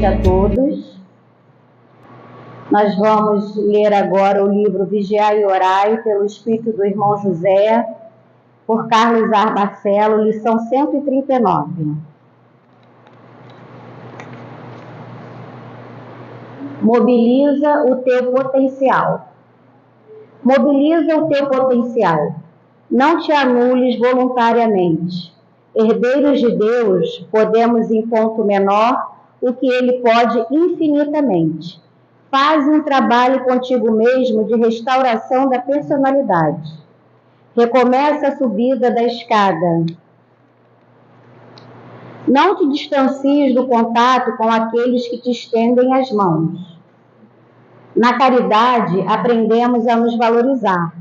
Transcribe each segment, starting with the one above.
noite a todos. Nós vamos ler agora o livro Vigiai e Orai, pelo Espírito do Irmão José, por Carlos Arbacelo, lição 139. Mobiliza o teu potencial. Mobiliza o teu potencial. Não te anules voluntariamente. Herdeiros de Deus, podemos em ponto menor o que Ele pode infinitamente. Faz um trabalho contigo mesmo de restauração da personalidade. Recomeça a subida da escada. Não te distancies do contato com aqueles que te estendem as mãos. Na caridade, aprendemos a nos valorizar.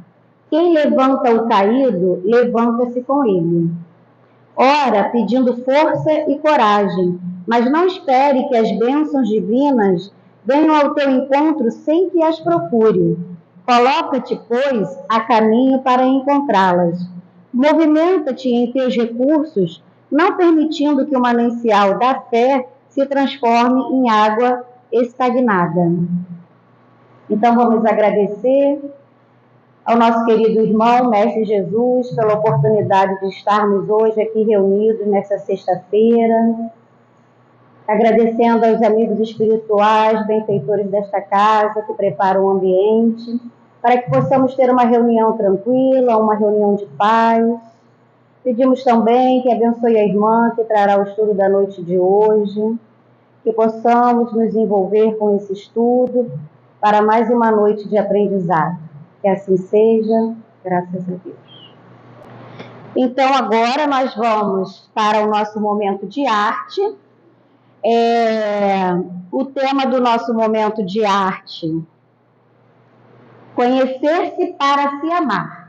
Quem levanta o caído, levanta-se com ele. Ora, pedindo força e coragem, mas não espere que as bênçãos divinas venham ao teu encontro sem que as procure. Coloca-te, pois, a caminho para encontrá-las. Movimenta-te em teus recursos, não permitindo que o manancial da fé se transforme em água estagnada. Então vamos agradecer ao nosso querido irmão, Mestre Jesus, pela oportunidade de estarmos hoje aqui reunidos nessa sexta-feira, agradecendo aos amigos espirituais, benfeitores desta casa, que preparam o ambiente, para que possamos ter uma reunião tranquila, uma reunião de paz. Pedimos também que abençoe a irmã que trará o estudo da noite de hoje, que possamos nos envolver com esse estudo para mais uma noite de aprendizado. Que assim seja, graças a Deus. Então, agora nós vamos para o nosso momento de arte. O tema do nosso momento de arte: conhecer-se para se amar.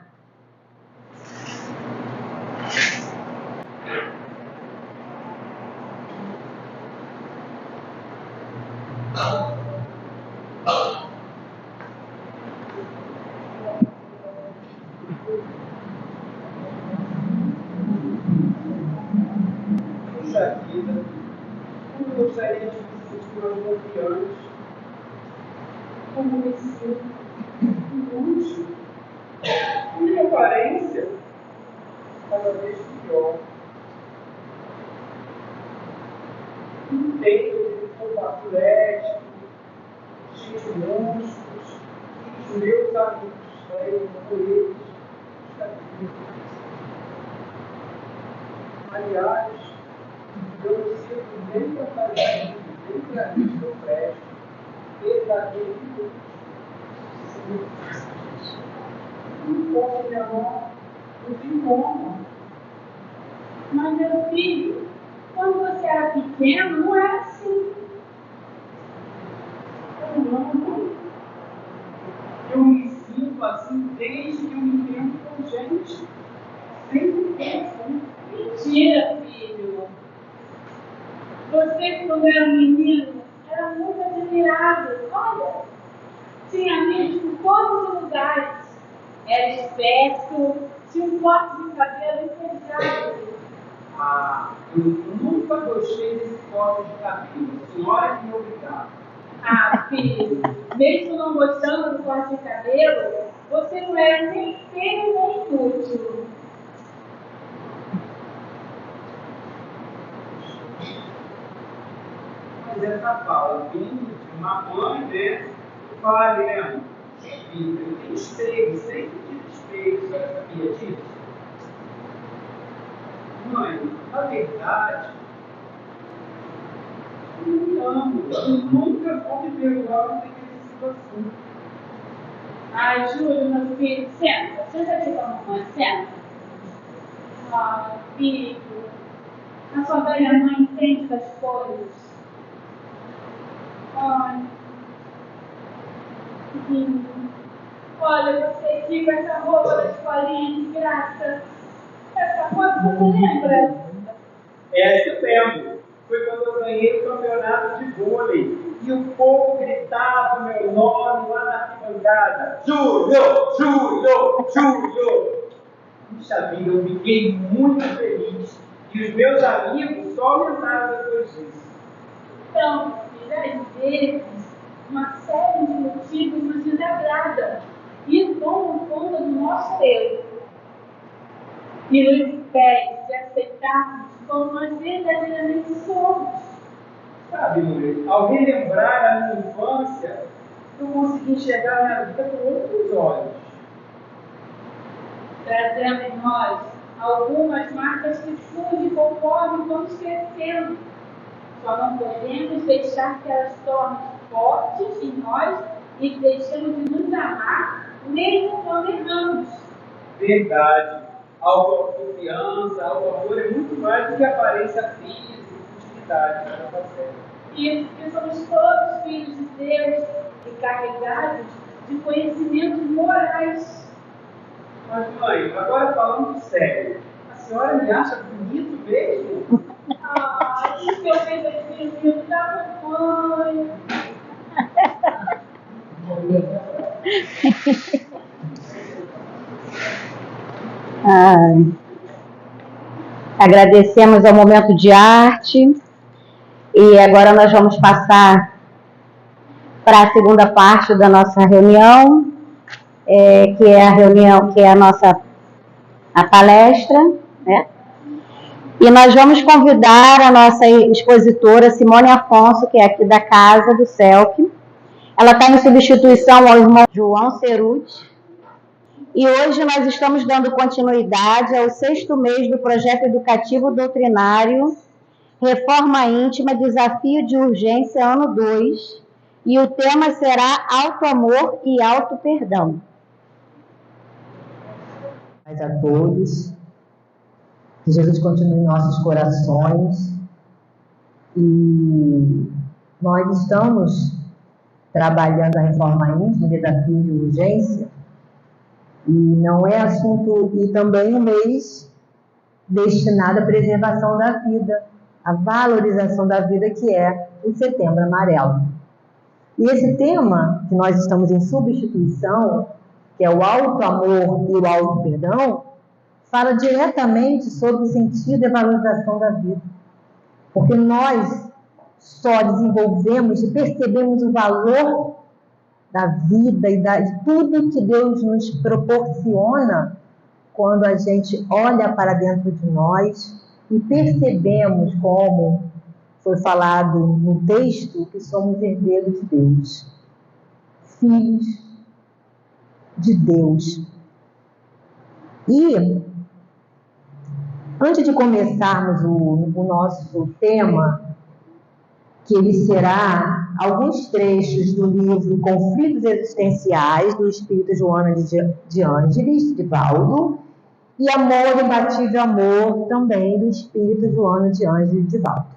Puxa vida, como gostaria de vocês foram confiantes, como me sinto inútil, minha aparência cada vez pior. Inteiro de formato ético, cheio de músculos, e os meus amigos saíram com eles da vida. Aliás, eu não sinto nem fantasia, nem para mim que eu presto, verdadeiro. Não posso me amar, não tem como. Mas, meu filho, quando você era pequeno, não era assim. Eu me sinto assim desde que eu me entendo com gente. Sempre assim. Mentira, filho. Você, quando era menino, era muito admirado. Olha, tinha amigos por todos os lugares. Era esperto, tinha um corte de cabelo impecável. Ah, eu nunca gostei desse corte de cabelo. A senhora que me obrigava. Ah, filho, mesmo não gostando do corte de cabelo, você não era nem feio nem inútil. Mas essa fala vindo de uma mãe, né? Fale, né? Filho, eu tenho espelho, sempre tive espelho, a senhora sabia disso? Mãe, na verdade, eu me amo. Eu nunca vou me perdoar por ter sido assim. Ai, Júlio, meu filho, senta. Senta aqui com a mamãe, senta. Ah, filho, a sua velha mãe entende das coisas. Ai, filho, olha, você aqui com essa roupa da escolinha de graça. Essa roupa, você lembra? Essa eu lembro. Foi quando eu ganhei o campeonato de vôlei. E o povo gritava o meu nome lá na arquibancada. Júlio! Júlio! Júlio! Puxa vida, eu fiquei muito feliz. E os meus amigos só aumentaram depois disso. Então, às vezes, uma série de motivos nos desagradam e tomam conta do nosso eu e nos impede de aceitarmos como nós verdadeiramente somos. Sabe, Luiz, ao relembrar a minha infância, eu consegui enxergar a minha vida com outros olhos. Trazendo em nós algumas marcas que surgem conforme vamos crescendo. Só não podemos deixar que elas tornem fortes em nós e deixemos de nos amar, mesmo quando erramos. Verdade. Autoconfiança, auto-amor é muito mais do que aparência física e futilidade. Isso, porque somos todos filhos de Deus e carregados de conhecimentos morais. Mas, mãe, agora falando sério, a senhora me acha bonito mesmo? Ah, o seu bebezinho da mamãe. Agradecemos ao momento de arte e agora nós vamos passar para a segunda parte da nossa reunião, que é a palestra, né? E nós vamos convidar a nossa expositora Simone Afonso, que é aqui da casa do CELC. Ela está em substituição ao irmão João Ceruti. E hoje nós estamos dando continuidade ao 6º mês do projeto educativo doutrinário Reforma Íntima, Desafio de Urgência, ano 2. E o tema será Auto-amor e Auto-perdão. A todos, que Jesus continue em nossos corações, e nós estamos trabalhando a reforma íntima, desafio de urgência, e não é assunto, e também um mês destinado à preservação da vida, à valorização da vida, que é o Setembro Amarelo. E esse tema que nós estamos em substituição, que é o auto-amor e o auto-perdão, fala diretamente sobre o sentido e a valorização da vida. Porque nós só desenvolvemos e percebemos o valor da vida e de tudo que Deus nos proporciona quando a gente olha para dentro de nós e percebemos, como foi falado no texto, que somos herdeiros de Deus, filhos de Deus. E antes de começarmos o nosso tema, que ele será alguns trechos do livro Conflitos Existenciais, do Espírito Joana de Ângeles, de Valdo, e Amor Imbatível Amor, também do Espírito Joana de Ângeles, de Valdo.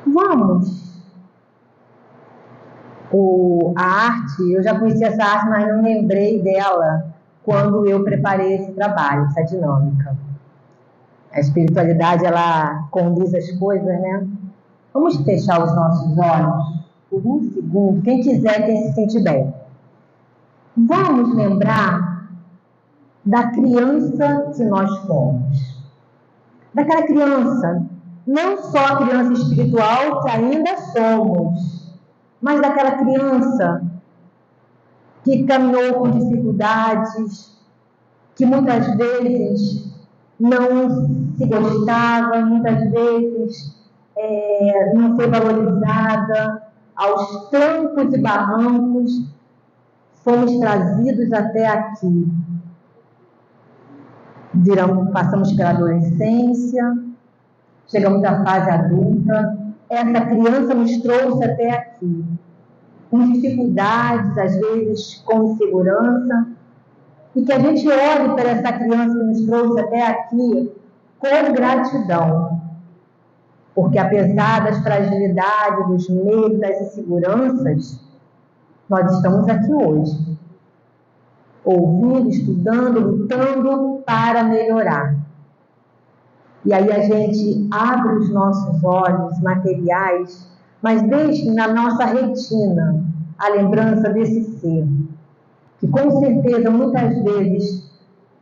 Vamos. A arte, eu já conheci essa arte, mas não lembrei dela quando eu preparei esse trabalho, essa dinâmica. A espiritualidade, ela conduz as coisas, né? Vamos fechar os nossos olhos por um segundo, quem quiser, quem se sente bem. Vamos lembrar da criança que nós fomos. Daquela criança, não só a criança espiritual que ainda somos, mas daquela criança que caminhou com dificuldades, que muitas vezes não se gostava, muitas vezes não foi valorizada, aos trancos e barrancos, fomos trazidos até aqui. Passamos pela adolescência, chegamos à fase adulta, essa criança nos trouxe até aqui, com dificuldades, às vezes com insegurança, e que a gente olhe para essa criança que nos trouxe até aqui com gratidão, porque apesar das fragilidades, dos medos, das inseguranças, nós estamos aqui hoje, ouvindo, estudando, lutando para melhorar. E aí a gente abre os nossos olhos materiais, mas deixe na nossa retina a lembrança desse ser, que com certeza muitas vezes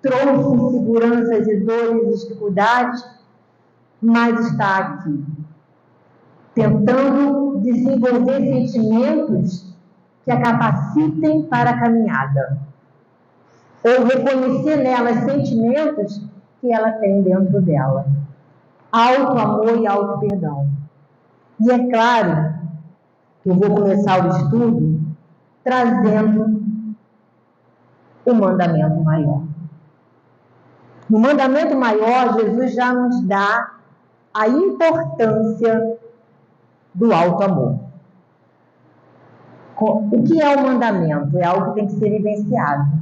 trouxe inseguranças e dores e dificuldades, mas está aqui, tentando desenvolver sentimentos que a capacitem para a caminhada, ou reconhecer nela sentimentos que ela tem dentro dela. Auto-amor e auto-perdão. E é claro que eu vou começar o estudo trazendo o mandamento maior. No mandamento maior, Jesus já nos dá a importância do auto-amor. O que é o mandamento? É algo que tem que ser vivenciado.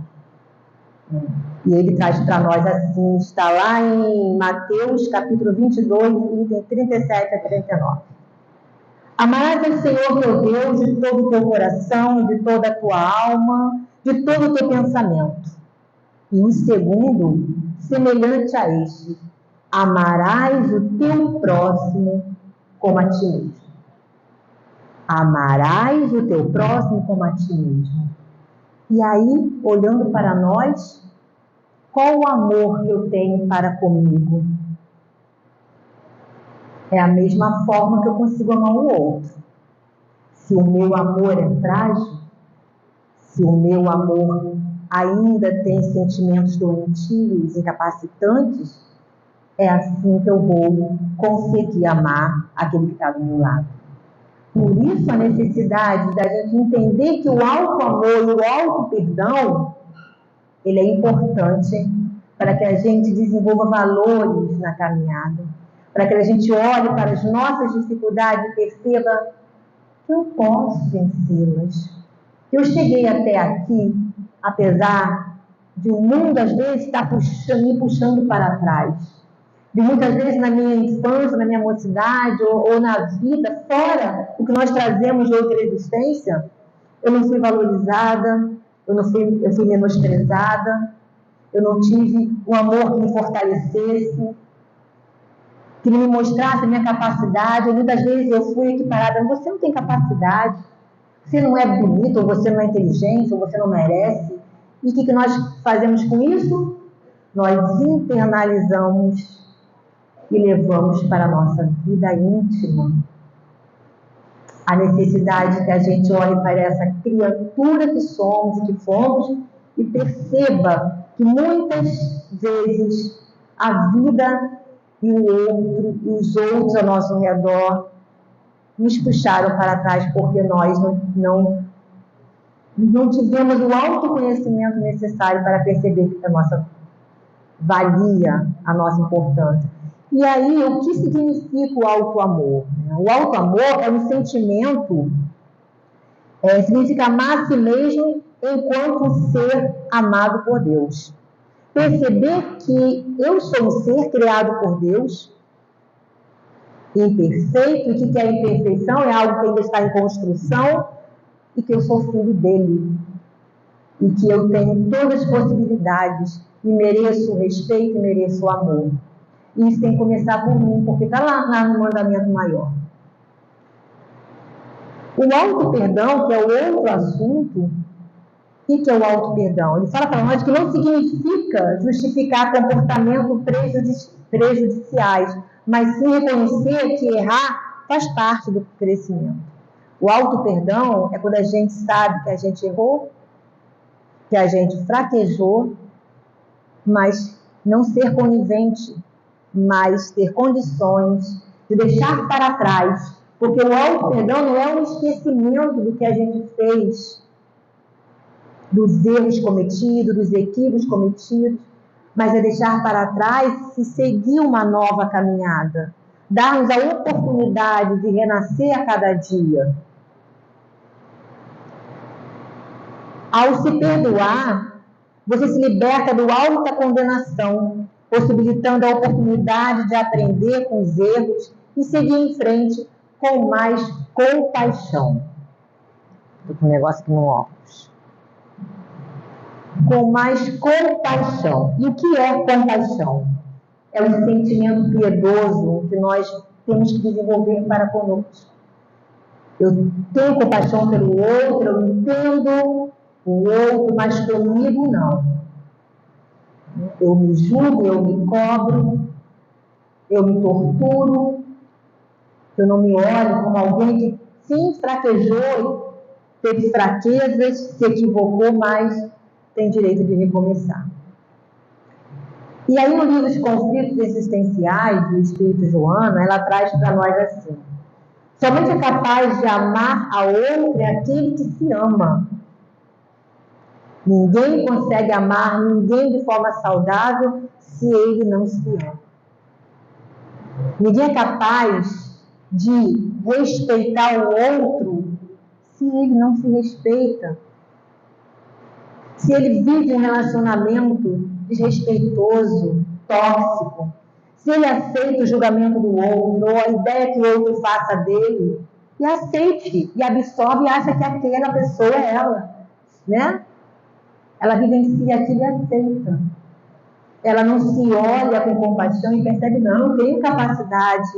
E ele traz para nós assim, está lá em Mateus capítulo 22, item 37 a 39. Amarás ao Senhor teu Deus de todo o teu coração, de toda a tua alma, de todo o teu pensamento. E o segundo, semelhante a este, amarás o teu próximo como a ti mesmo. Amarás o teu próximo como a ti mesmo. E aí, olhando para nós, qual o amor que eu tenho para comigo? É a mesma forma que eu consigo amar o outro. Se o meu amor é frágil, se o meu amor ainda tem sentimentos doentios, incapacitantes, é assim que eu vou conseguir amar aquele que está do meu lado. Por isso a necessidade da gente entender que o auto-amor e o auto-perdão, ele é importante para que a gente desenvolva valores na caminhada, para que a gente olhe para as nossas dificuldades e perceba que eu posso vencê-las. Que eu cheguei até aqui, apesar de o mundo às vezes estar me puxando para trás. De muitas vezes na minha infância, na minha mocidade, ou na vida, fora o que nós trazemos de outra existência, eu não fui valorizada, eu fui menosprezada, eu não tive um amor que me fortalecesse, que me mostrasse a minha capacidade. Muitas vezes eu fui equiparada, você não tem capacidade, você não é bonito, ou você não é inteligente, ou você não merece. E o que nós fazemos com isso? Nós internalizamos e levamos para a nossa vida íntima a necessidade que a gente olhe para essa criatura que somos e que fomos e perceba que muitas vezes a vida e o outro e os outros ao nosso redor nos puxaram para trás porque nós não tivemos o autoconhecimento necessário para perceber que a nossa valia, a nossa importância. E aí, o que significa o auto-amor? O auto-amor é um sentimento, significa amar a si mesmo enquanto ser amado por Deus. Perceber que eu sou um ser criado por Deus, imperfeito, e que a imperfeição é algo que ainda está em construção, e que eu sou filho dele, e que eu tenho todas as possibilidades, e mereço o respeito e mereço o amor. E isso tem que começar por mim, porque está lá no mandamento maior. O auto-perdão, que é o outro assunto, o que é o auto-perdão? Ele fala para nós que não significa justificar comportamentos prejudiciais, mas sim reconhecer que errar faz parte do crescimento. O auto-perdão é quando a gente sabe que a gente errou, que a gente fraquejou, mas não ser conivente, mas ter condições de deixar para trás, porque o auto-perdão não é um esquecimento do que a gente fez, dos erros cometidos, dos equívocos cometidos, mas é deixar para trás e seguir uma nova caminhada, dar-nos a oportunidade de renascer a cada dia. Ao se perdoar, você se liberta do alta condenação, possibilitando a oportunidade de aprender com os erros e seguir em frente com mais compaixão. Estou com um negócio aqui no óculos. Com mais compaixão. E o que é compaixão? É um sentimento piedoso que nós temos que desenvolver para conosco. Eu tenho compaixão pelo outro, eu entendo o outro, mas comigo não. Eu me julgo, eu me cobro, eu me torturo, Que eu não me olhe como alguém que sim fraquejou, teve fraquezas, se equivocou, mas tem direito de recomeçar. E aí no livro de Conflitos Existenciais, do Espírito Joana, ela traz para nós assim: somente é capaz de amar a outro aquele que se ama. Ninguém consegue amar ninguém de forma saudável se ele não se ama. Ninguém é capaz de respeitar o outro se ele não se respeita. Se ele vive um relacionamento desrespeitoso, tóxico, se ele aceita o julgamento do outro, ou a ideia que o outro faça dele, e aceite, e absorve e acha que aquela pessoa é ela, né? Ela vivencia aquilo e aceita. Ela não se olha com compaixão e percebe, não, eu tenho capacidade,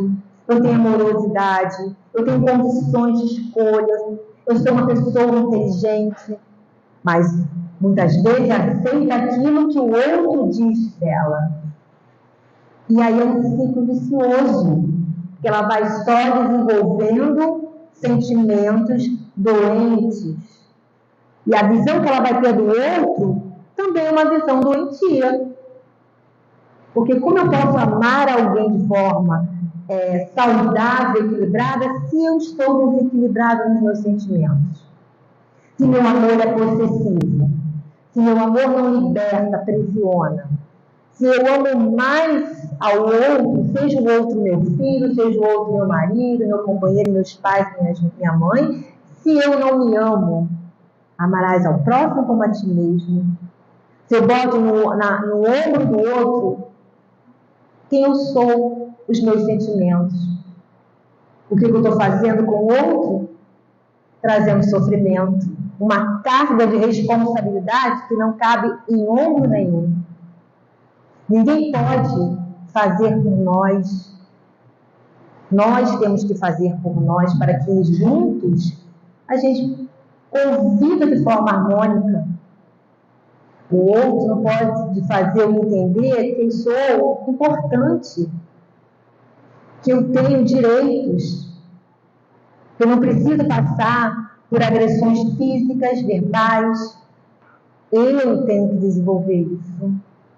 eu tenho amorosidade, eu tenho condições de escolha, eu sou uma pessoa inteligente, mas muitas vezes aceita aquilo que o outro diz dela. E aí é um ciclo vicioso, que ela vai só desenvolvendo sentimentos doentes. E a visão que ela vai ter do outro também é uma visão doentia. Porque como eu posso amar alguém de forma saudável, equilibrada, se eu estou desequilibrado nos meus sentimentos? Se meu amor é possessivo, se meu amor não liberta, aprisiona, se eu amo mais ao outro, seja o outro meu filho, seja o outro meu marido, meu companheiro, meus pais, minha mãe, se eu não me amo, amarás ao próximo como a ti mesmo. Se eu boto no ombro do outro quem eu sou, os meus sentimentos, o que eu estou fazendo com o outro, trazendo sofrimento, uma carga de responsabilidade que não cabe em ombro nenhum. Ninguém pode fazer por nós. Nós temos que fazer por nós para que juntos a gente conviva de forma harmônica. O outro não pode fazer eu entender que eu sou importante, que eu tenho direitos, que eu não preciso passar por agressões físicas, verbais. Eu tenho que desenvolver isso.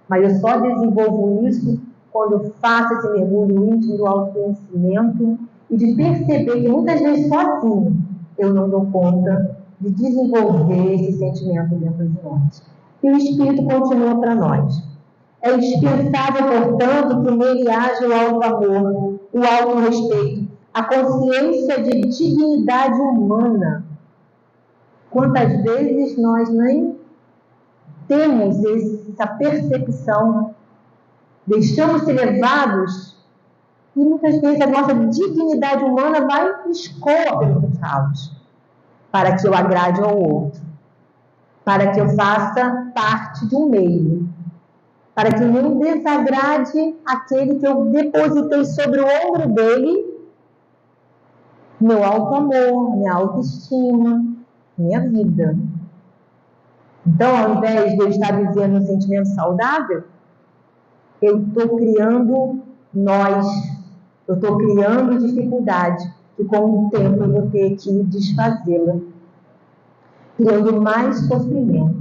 Mas eu só desenvolvo isso quando eu faço esse mergulho íntimo do autoconhecimento e de perceber que muitas vezes sozinho eu não dou conta de desenvolver esse sentimento dentro de nós. E o Espírito continua para nós. É indispensável, portanto, que nele haja o auto-amor, o auto-respeito, a consciência de dignidade humana. Quantas vezes nós nem temos essa percepção, deixamos ser levados e muitas vezes a nossa dignidade humana vai escoa pelos ralos para que eu agrade ao outro, para que eu faça parte de um meio, para que não desagrade aquele que eu depositei sobre o ombro dele meu auto-amor, minha autoestima, minha vida. Então, ao invés de eu estar vivendo um sentimento saudável, eu estou criando nós, eu estou criando dificuldade, que com o tempo eu vou ter que desfazê-la, criando mais sofrimentos.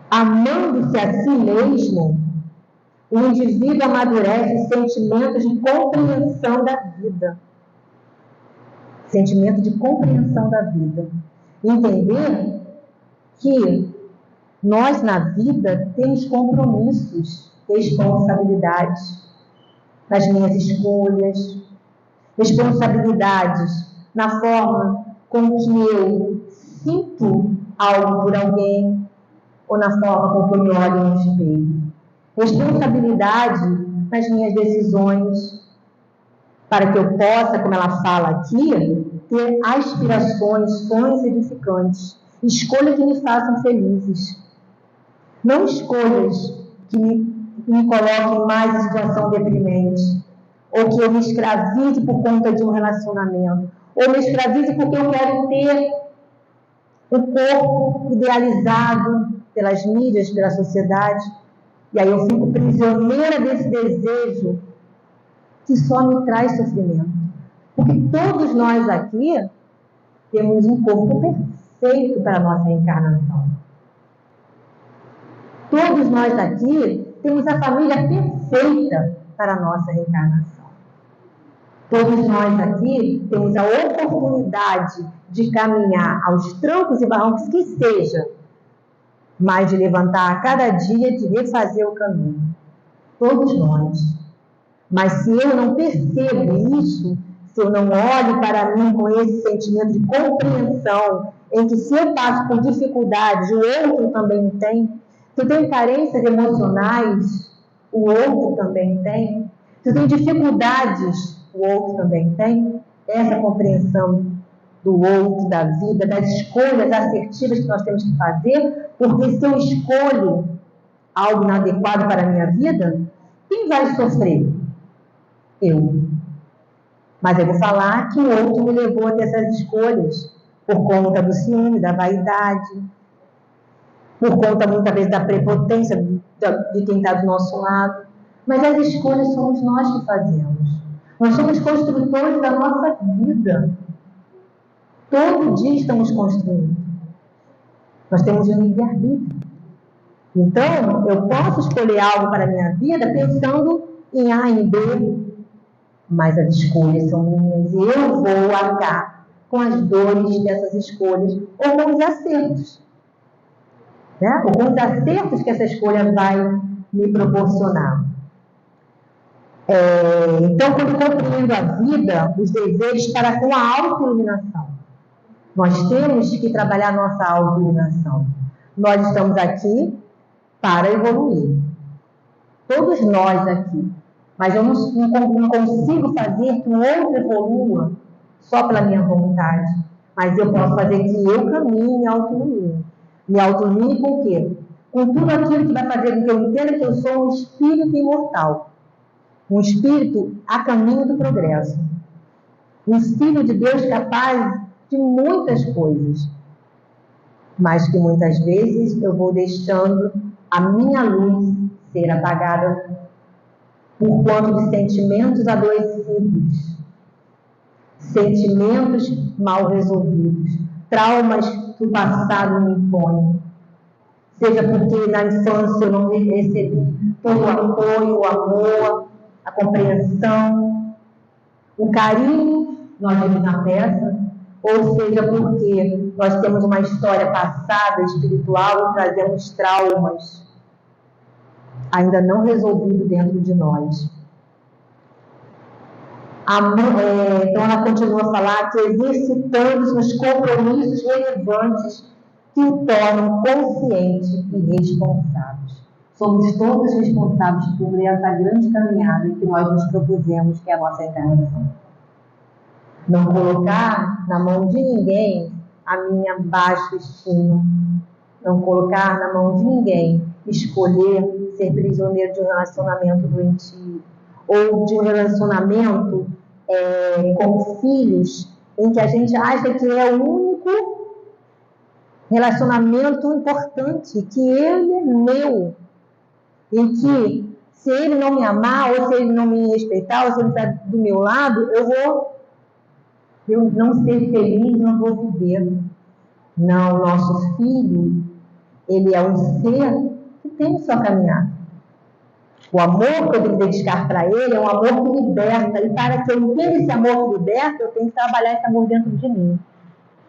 Amando-se a si mesmo, o indivíduo amadurece sentimentos de compreensão da vida. Sentimento de compreensão da vida. Entender que nós, na vida, temos compromissos, responsabilidades nas minhas escolhas, responsabilidades na forma com que eu sinto algo por alguém ou na forma com que eu me olho no espelho. Responsabilidade nas minhas decisões, para que eu possa, como ela fala aqui, ter aspirações, sonhos edificantes, escolhas que me façam felizes. Não escolhas que me coloquem mais em situação deprimente, ou que eu me escravize por conta de um relacionamento, ou me escravize porque eu quero ter o corpo idealizado pelas mídias, pela sociedade, e aí eu fico prisioneira desse desejo que só me traz sofrimento. Porque todos nós aqui temos um corpo perfeito para a nossa reencarnação. Todos nós aqui temos a família perfeita para a nossa reencarnação. Todos nós aqui temos a oportunidade de caminhar aos trancos e barrancos que seja, mas de levantar a cada dia, de refazer o caminho. Todos nós. Mas se eu não percebo isso, se eu não olho para mim com esse sentimento de compreensão, em que se eu passo por dificuldades, o outro também tem. Se eu tenho carências emocionais, o outro também tem. Se eu tenho dificuldades, o outro também tem. Essa compreensão do outro, da vida, das escolhas assertivas que nós temos que fazer, porque se eu escolho algo inadequado para a minha vida, quem vai sofrer? Eu. Mas eu vou falar que o outro me levou a ter essas escolhas por conta do ciúme, da vaidade, por conta muitas vezes da prepotência de quem está do nosso lado. Mas as escolhas somos nós que fazemos. Nós somos construtores da nossa vida. Todo dia estamos construindo. Nós temos um livre-arbítrio. Então, eu posso escolher algo para a minha vida pensando em A e B, mas as escolhas são minhas e eu vou arcar com as dores dessas escolhas ou com os acertos. Né? Ou com os acertos que essa escolha vai me proporcionar. Então, quando eu compreendo a vida, os desejos para com a autoiluminação. Nós temos que trabalhar a nossa autoiluminação. Nós estamos aqui para evoluir. Todos nós aqui. Mas eu não consigo fazer que o outro evolua só pela minha vontade. Mas eu posso fazer que eu caminhe e me autoilumine. Me autoilumine com o quê? Com tudo aquilo que vai fazer com que eu entenda que eu sou um espírito imortal. Um espírito a caminho do progresso. Um filho de Deus capaz de muitas coisas. Mas que muitas vezes eu vou deixando a minha luz ser apagada por conta de sentimentos adoecidos, sentimentos mal resolvidos, traumas que o passado me impõe. Seja porque na infância eu não recebi todo o apoio, o amor, a compreensão, o carinho, nós vimos na peça, ou seja porque nós temos uma história passada espiritual e trazemos traumas ainda não resolvido dentro de nós. Então ela continua a falar que exercitamos nos compromissos relevantes que o tornam consciente e responsáveis. Somos todos responsáveis por essa grande caminhada que nós nos propusemos, que é a nossa encarnação. Não colocar na mão de ninguém a minha baixa estima. Não colocar na mão de ninguém escolher ser prisioneiro de um relacionamento doentio ou de um relacionamento com filhos em que a gente acha que é o único relacionamento importante, que ele é meu, e que se ele não me amar, ou se ele não me respeitar, ou se ele está do meu lado, eu não ser feliz, não vou viver. Não, nosso filho, ele é um ser que tem sua caminhada. O amor que eu tenho que dedicar para ele é um amor que liberta. E para que eu entenda esse amor que liberta, eu tenho que trabalhar esse amor dentro de mim.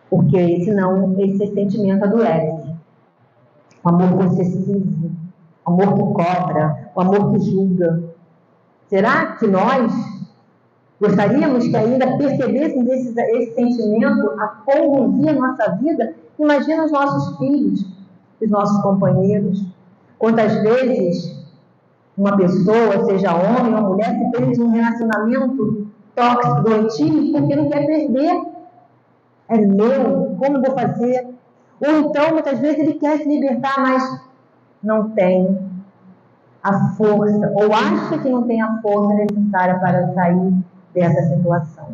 Porque senão esse sentimento adoece. O amor possessivo, o amor que cobra, o amor que julga. Será que nós gostaríamos que ainda percebêssemos esse sentimento a conduzir a nossa vida? Imagina os nossos filhos, os nossos companheiros. Quantas vezes uma pessoa, seja homem ou mulher, se prende num relacionamento tóxico, doentio, porque não quer perder. É meu, como eu vou fazer? Ou então, muitas vezes, ele quer se libertar, mas não tem a força, ou acha que não tem a força necessária para sair dessa situação.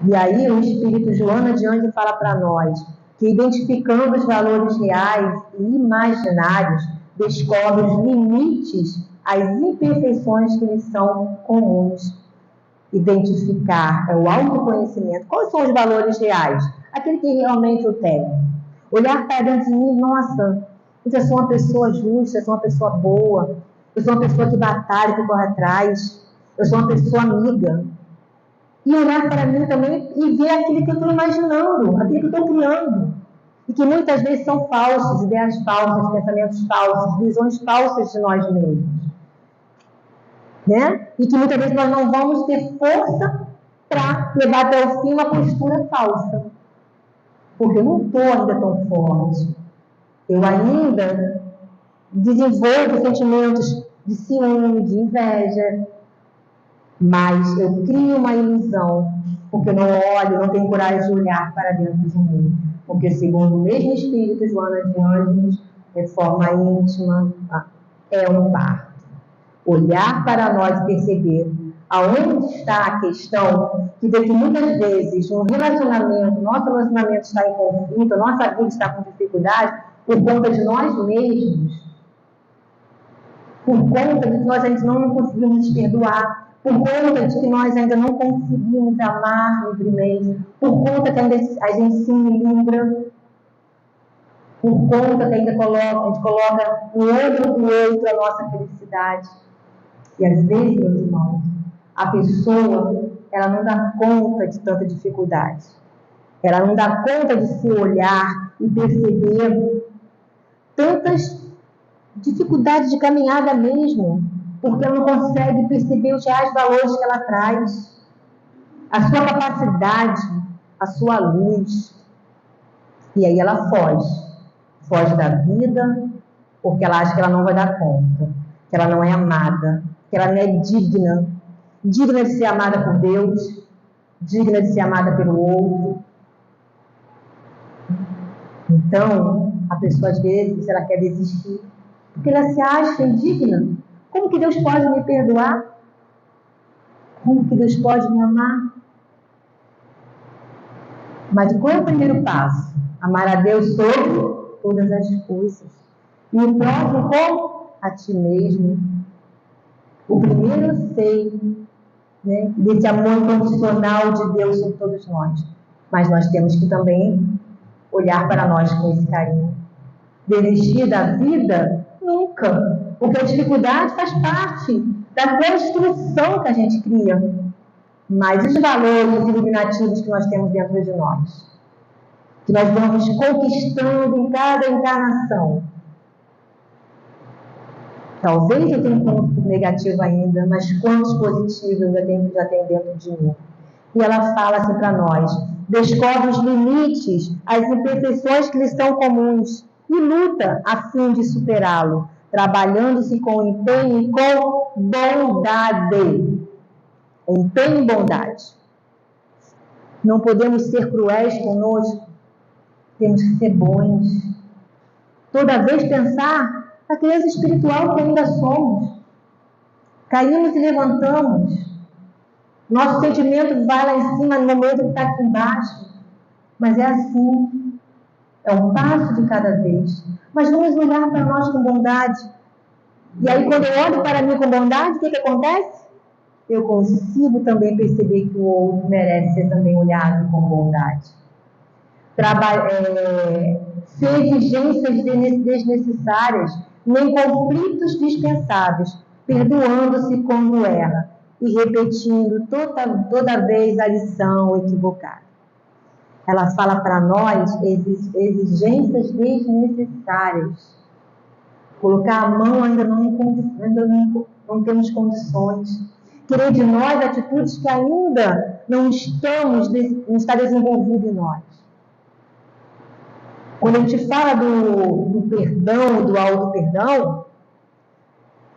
E aí o Espírito Joana de Anjos fala para nós que, identificando os valores reais e imaginários, descobre os limites, as imperfeições que lhes são comuns. identificar, é o autoconhecimento. Quais são os valores reais? Aquele que realmente eu tenho. Olhar para dentro de mim, nossa, eu sou uma pessoa justa, eu sou uma pessoa boa, eu sou uma pessoa que batalha, que corre atrás, eu sou uma pessoa amiga. E olhar para mim também e ver aquilo que eu estou imaginando, aquilo que eu estou criando. E que muitas vezes são falsos, ideias falsas, pensamentos falsos, visões falsas de nós mesmos. Né? E que muitas vezes nós não vamos ter força para levar até o fim uma postura falsa. Porque eu não estou ainda tão forte. Eu ainda desenvolvo sentimentos de ciúme, de inveja. Mas eu crio uma ilusão, porque eu não olho, não tenho coragem de olhar para dentro de mim. Porque segundo o mesmo Espírito, Joana de Ângeles, reforma íntima, é um parto. Olhar para nós e perceber aonde está a questão, que vê que muitas vezes um relacionamento, nosso relacionamento está em conflito, a nossa vida está com dificuldade, por conta de nós mesmos. Por conta de que nós ainda não conseguimos nos perdoar, por conta de que nós ainda não conseguimos amar livremente, por conta que ainda a gente se lembra, por conta que ainda a gente coloca no olho do outro a nossa felicidade. E às vezes, meus irmãos, a pessoa, ela não dá conta de tanta dificuldade. Ela não dá conta de se olhar e perceber tantas dificuldades de caminhada mesmo, porque ela não consegue perceber os reais valores que ela traz, a sua capacidade, a sua luz. E aí ela foge da vida, porque ela acha que ela não vai dar conta, que ela não é amada, que ela não é digna de ser amada por Deus, digna de ser amada pelo outro. Então, a pessoa às vezes ela quer desistir, porque ela se acha indigna. Como que Deus pode me perdoar? Como que Deus pode me amar? Mas qual é o primeiro passo? Amar a Deus sobre todas as coisas. E o próximo como? A ti mesmo. O primeiro eu sei, né, desse amor incondicional de Deus sobre todos nós. Mas nós temos que também olhar para nós com esse carinho. Desistir da vida? Nunca. Porque a dificuldade faz parte da construção que a gente cria. Mas os valores iluminativos que nós temos dentro de nós, que nós vamos conquistando em cada encarnação. Talvez eu tenha um ponto negativo ainda, mas quantos positivos eu já tenho dentro de mim. E ela fala assim para nós: descobre os limites, as imperfeições que lhes são comuns e luta a fim de superá-lo, trabalhando-se com empenho e com bondade. Empenho e bondade. Não podemos ser cruéis conosco, temos que ser bons. Toda vez pensar na criança espiritual que ainda somos. Caímos e levantamos. Nosso sentimento vai lá em cima no momento que está aqui embaixo. Mas é assim. É um passo de cada vez. Mas vamos olhar para nós com bondade. E aí, quando eu olho para mim com bondade, o que acontece? Eu consigo também perceber que o outro merece ser também olhado com bondade. Sem exigências desnecessárias, nem conflitos dispensáveis, perdoando-se quando erra e repetindo toda vez a lição equivocada. Ela fala para nós exigências desnecessárias. Colocar a mão ainda não temos condições. Querer de nós atitudes que ainda não está desenvolvido em nós. Quando a gente fala do perdão, do auto-perdão,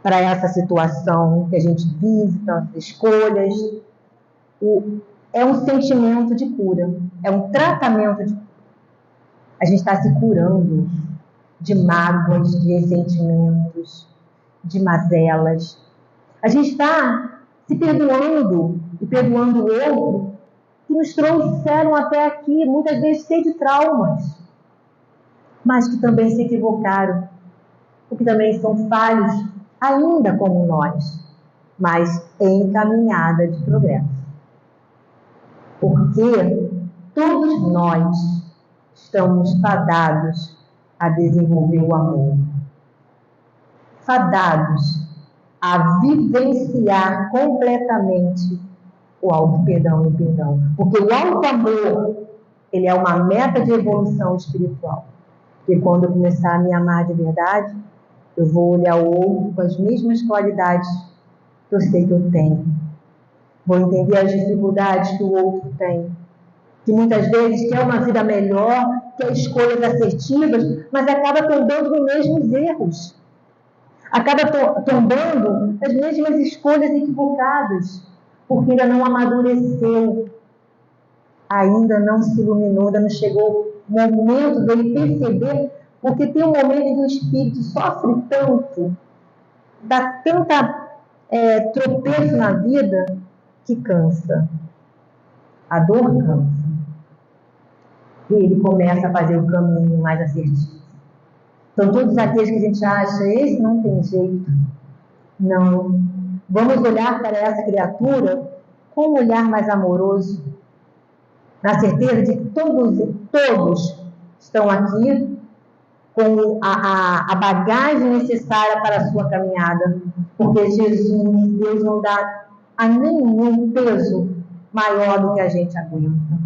para essa situação que a gente vive, para nossas escolhas, é um sentimento de cura, é um tratamento de cura. A gente está se curando de mágoas, de ressentimentos, de mazelas. A gente está se perdoando e perdoando o outro que nos trouxeram até aqui, muitas vezes cheios de traumas, mas que também se equivocaram, porque também são falhos, ainda como nós, mas em caminhada de progresso. Porque todos nós estamos fadados a desenvolver o amor. Fadados a vivenciar completamente o auto-perdão e o perdão. Porque o auto-amor, ele é uma meta de evolução espiritual. Porque quando eu começar a me amar de verdade, eu vou olhar o outro com as mesmas qualidades que eu sei que eu tenho. Vou entender as dificuldades que o outro tem. Que muitas vezes quer uma vida melhor, quer escolhas assertivas, mas acaba tombando nos mesmos erros. Acaba tombando nas mesmas escolhas equivocadas, porque ainda não amadureceu, ainda não se iluminou, ainda não chegou o momento dele perceber, porque tem um momento em que o espírito sofre tanto, dá tanta tropeço na vida, que cansa. A dor cansa. E ele começa a fazer o caminho mais assertivo. Então, todos aqueles que a gente acha, esse não tem jeito. Não. Vamos olhar para essa criatura com um olhar mais amoroso, na certeza de que todos estão aqui com a bagagem necessária para a sua caminhada, porque Jesus, Deus, não dá a nenhum peso maior do que a gente aguenta.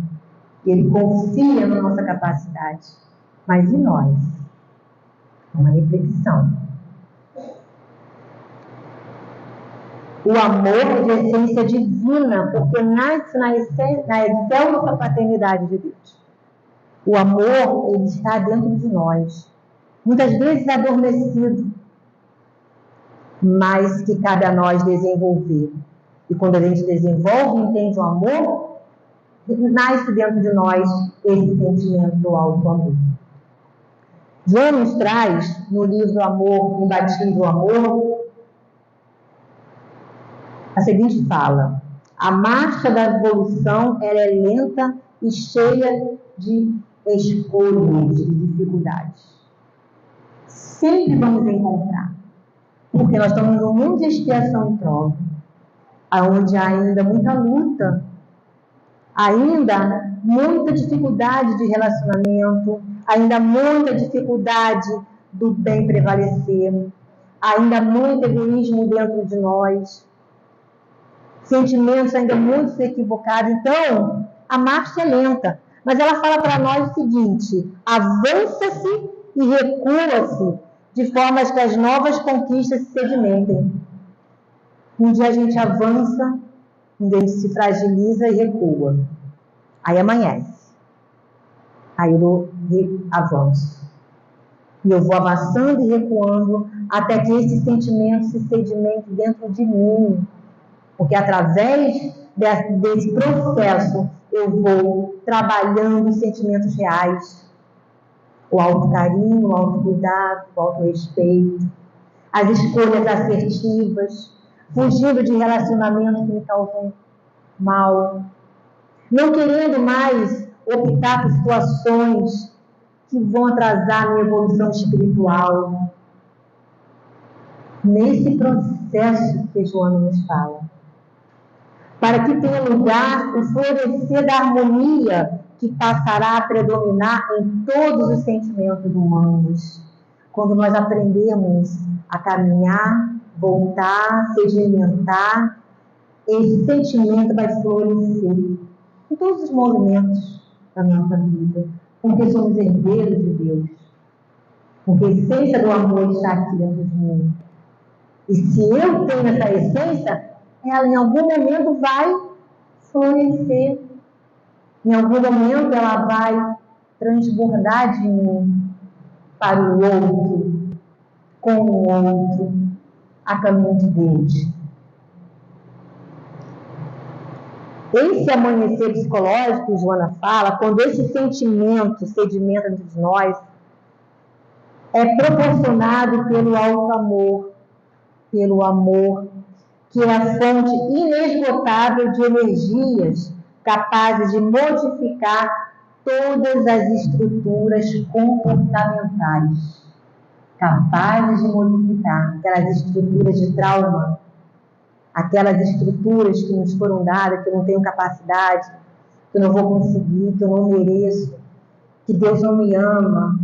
Ele confia na nossa capacidade. Mas e nós? Uma reflexão. O amor é de essência divina, porque nasce na célula da paternidade de Deus. O amor, ele está dentro de nós. Muitas vezes adormecido, mas que cabe a nós desenvolver. E quando a gente desenvolve e entende o amor, nasce dentro de nós esse sentimento do auto-amor. João nos traz, no livro Amor, Embatido o Amor, a seguinte fala: a marcha da evolução ela é lenta e cheia de escolhas, de dificuldades. Sempre vamos encontrar, porque nós estamos num mundo de expiação e prova, onde há ainda muita luta, ainda muita dificuldade de relacionamento, ainda muita dificuldade do bem prevalecer, ainda muito egoísmo dentro de nós, sentimentos ainda muito equivocados. Então, a marcha é lenta, mas ela fala para nós o seguinte: avança-se e recua-se, de forma que as novas conquistas se sedimentem. Um dia a gente avança, um dia a gente se fragiliza e recua. Aí amanhece. Aí eu avanço. E eu vou avançando e recuando até que esse sentimento se sedimente dentro de mim. Porque através desse processo eu vou trabalhando os sentimentos reais. O autocarinho, o autocuidado, o autorrespeito, as escolhas assertivas, fugindo de relacionamentos que me causam mal, não querendo mais optar por situações que vão atrasar a minha evolução espiritual. Nesse processo que Joana nos fala, para que tenha lugar o florescer da harmonia que passará a predominar em todos os sentimentos humanos. Quando nós aprendemos a caminhar, voltar, sedimentar, esse sentimento vai florescer em todos os movimentos da nossa vida, porque somos herdeiros de Deus, porque a essência do amor está aqui dentro de mim. E se eu tenho essa essência, ela em algum momento vai florescer. Em algum momento ela vai transbordar de mim para o outro, com o outro, a caminho de Deus. Esse amanhecer psicológico que Joana fala, quando esse sentimento sedimenta dentro de nós, é proporcionado pelo auto-amor, pelo amor, que é a fonte inesgotável de energias capazes de modificar todas as estruturas comportamentais. Capazes de modificar aquelas estruturas de trauma, aquelas estruturas que nos foram dadas, que não têm capacidade, que eu não vou conseguir, que eu não mereço, que Deus não me ama,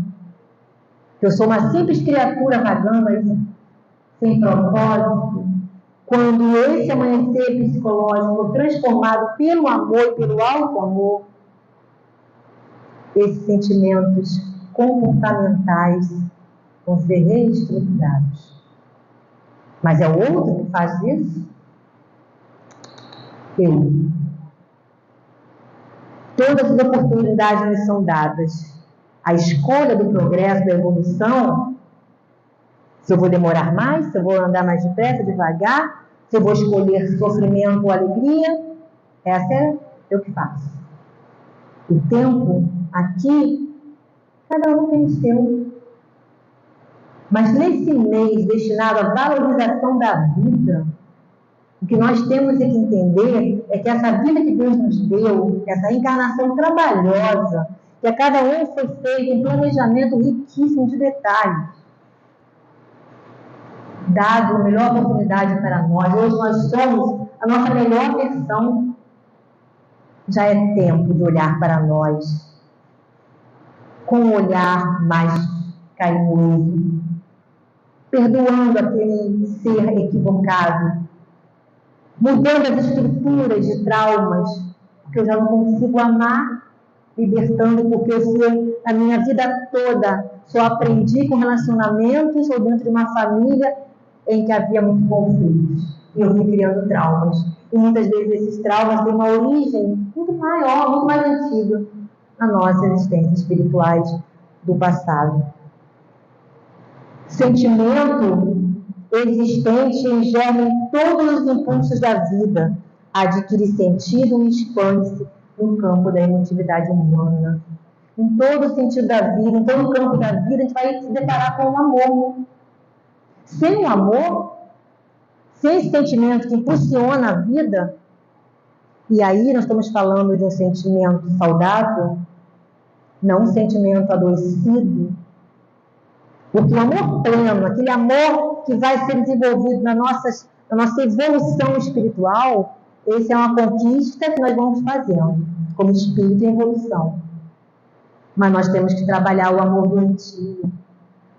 que eu sou uma simples criatura vagando aí sem propósito, quando esse amanhecer psicológico for transformado pelo amor e pelo alto amor, esses sentimentos comportamentais vão ser reestruturados. Mas é o outro que faz isso? Eu. Todas as oportunidades me são dadas. A escolha do progresso, da evolução, se eu vou demorar mais, se eu vou andar mais depressa, devagar, se eu vou escolher sofrimento ou alegria, essa é eu que faço. O tempo aqui, cada um tem o seu. Mas nesse mês destinado à valorização da vida, o que nós temos que entender é que essa vida que Deus nos deu, essa encarnação trabalhosa, que a cada um foi feito um planejamento riquíssimo de detalhes, dado a melhor oportunidade para nós. Hoje nós somos a nossa melhor versão. Já é tempo de olhar para nós com um olhar mais carinhoso, perdoando aquele ser equivocado, mudando as estruturas de traumas, porque eu já não consigo amar, libertando, porque eu a minha vida toda só aprendi com relacionamentos ou dentro de uma família em que havia muito conflitos. E eu fui criando traumas. E muitas vezes esses traumas têm uma origem muito maior, muito mais antiga na nossa existência espirituais do passado. Sentimento existente em germe em todos os impulsos da vida, adquire sentido e expande-se no campo da emotividade humana. Em todo o sentido da vida, em todo o campo da vida, a gente vai se deparar com o amor. Sem o amor, sem esse sentimento que impulsiona a vida, e aí nós estamos falando de um sentimento saudável, não um sentimento adoecido, porque o amor pleno, aquele amor que vai ser desenvolvido na nossa evolução espiritual, essa é uma conquista que nós vamos fazendo, como espírito em evolução. Mas nós temos que trabalhar o amor doentio,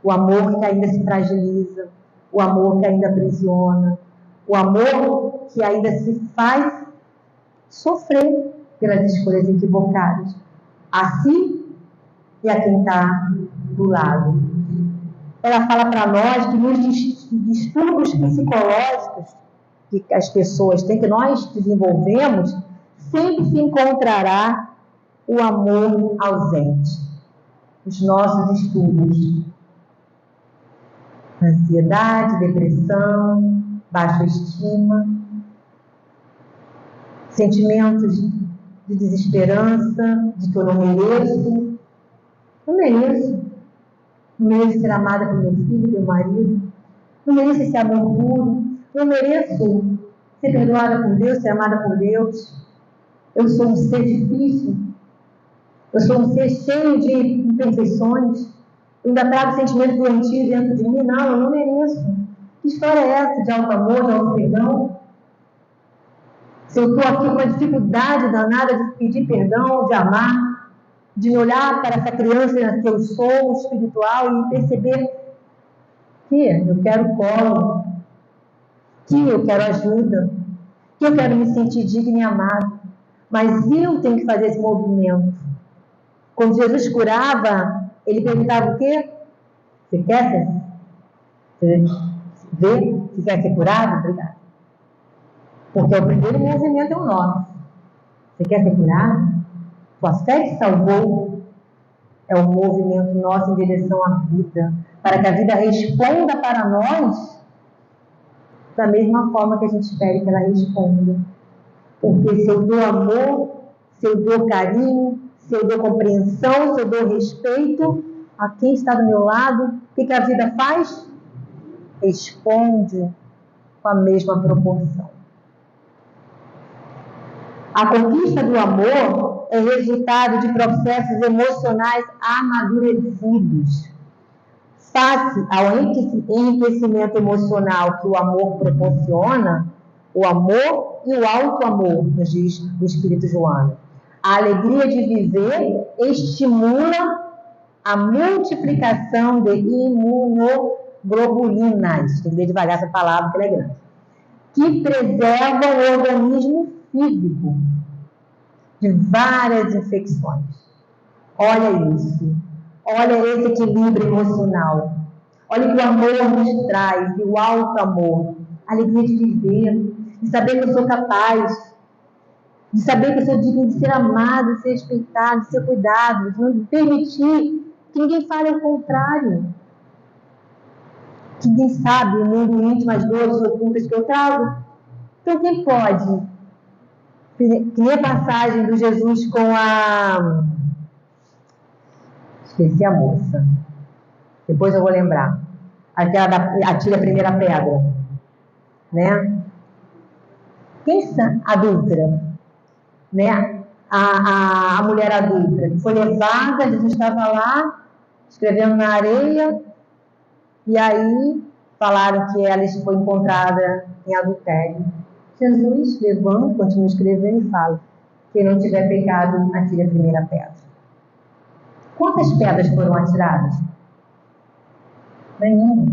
o amor que ainda se fragiliza, o amor que ainda aprisiona, o amor que ainda se faz sofrer pelas escolhas equivocadas, a si e a quem está do lado. Ela fala para nós que nos distúrbios psicológicos que as pessoas têm, que nós desenvolvemos, sempre se encontrará o amor ausente. Os nossos distúrbios. Ansiedade, depressão, baixa estima, sentimentos de desesperança, de que eu não mereço. Não mereço. Não mereço ser amada por meu filho, meu marido. Não mereço esse amor puro. Não mereço ser perdoada por Deus, ser amada por Deus. Eu sou um ser difícil. Eu sou um ser cheio de imperfeições. Eu ainda trago sentimentos doentios dentro de mim. Não, eu não mereço. Que história é essa de alto amor, de alto perdão? Se eu estou aqui com uma dificuldade danada de pedir perdão, de amar, de olhar para essa criança que eu sou, espiritual, e perceber que eu quero colo, que eu quero ajuda, que eu quero me sentir digna e amada. Mas eu tenho que fazer esse movimento. Quando Jesus curava, ele perguntava o quê? Você quer ser? Você quer ser curado? Obrigada. Porque o primeiro movimento é o nosso. Você quer ser curado? Sua fé te salvou. É um movimento nosso em direção à vida, para que a vida responda para nós da mesma forma que a gente espera que ela responda. Porque se eu dou amor, se eu dou carinho, se eu dou compreensão, se eu dou respeito a quem está do meu lado, o que a vida faz? Responde com a mesma proporção. A conquista do amor é resultado de processos emocionais amadurecidos. Face ao enriquecimento emocional que o amor proporciona, o amor e o alto amor, nos diz o Espírito Joana. A alegria de viver estimula a multiplicação de imunoglobulinas. Tem que ler devagar essa palavra, que ela é grande. Que preservam o organismo físico de várias infecções. Olha isso. Olha esse equilíbrio emocional. Olha o que o amor nos traz, e o alto amor. A alegria de viver, de saber que eu sou capaz, de saber que eu sou digno de ser amado, de ser respeitado, de ser cuidado, de não permitir que ninguém fale o contrário. Que ninguém sabe o mundo íntimo, as dores ocultas que eu trago. Então, quem pode? Que nem a passagem do Jesus com a... Esqueci a moça. Depois eu vou lembrar. Aquela atira a primeira pedra. Né? Pensa adúltera. Né? A mulher adulta, que foi levada, Jesus estava lá, escrevendo na areia, e aí falaram que ela foi encontrada em adultério. Jesus levanta, continua escrevendo e fala: quem não tiver pecado, atire a primeira pedra. Quantas pedras foram atiradas? Nenhuma.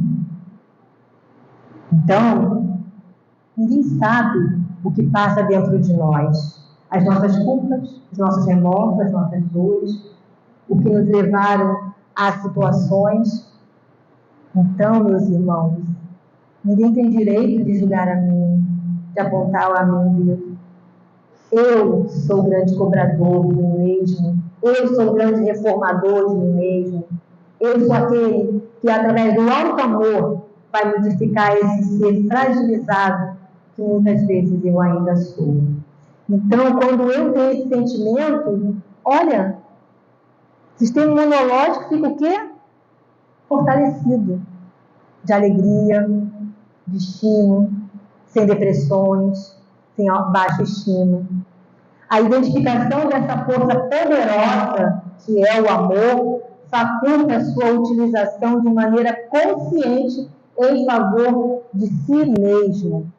Então, ninguém sabe o que passa dentro de nós. As nossas culpas, os nossos remorsos, as nossas dores, o que nos levaram a situações. Então, meus irmãos, ninguém tem direito de julgar a mim, de apontar a mim Deus. Eu sou o grande cobrador de mim mesmo. Eu sou o grande reformador de mim mesmo. Eu sou aquele que, através do alto amor, vai modificar esse ser fragilizado que muitas vezes eu ainda sou. Então, quando eu tenho esse sentimento, olha, o sistema imunológico fica o quê? Fortalecido. De alegria, de estímulo, sem depressões, sem baixa estima. A identificação dessa força poderosa, que é o amor, faculta a sua utilização de maneira consciente em favor de si mesmo.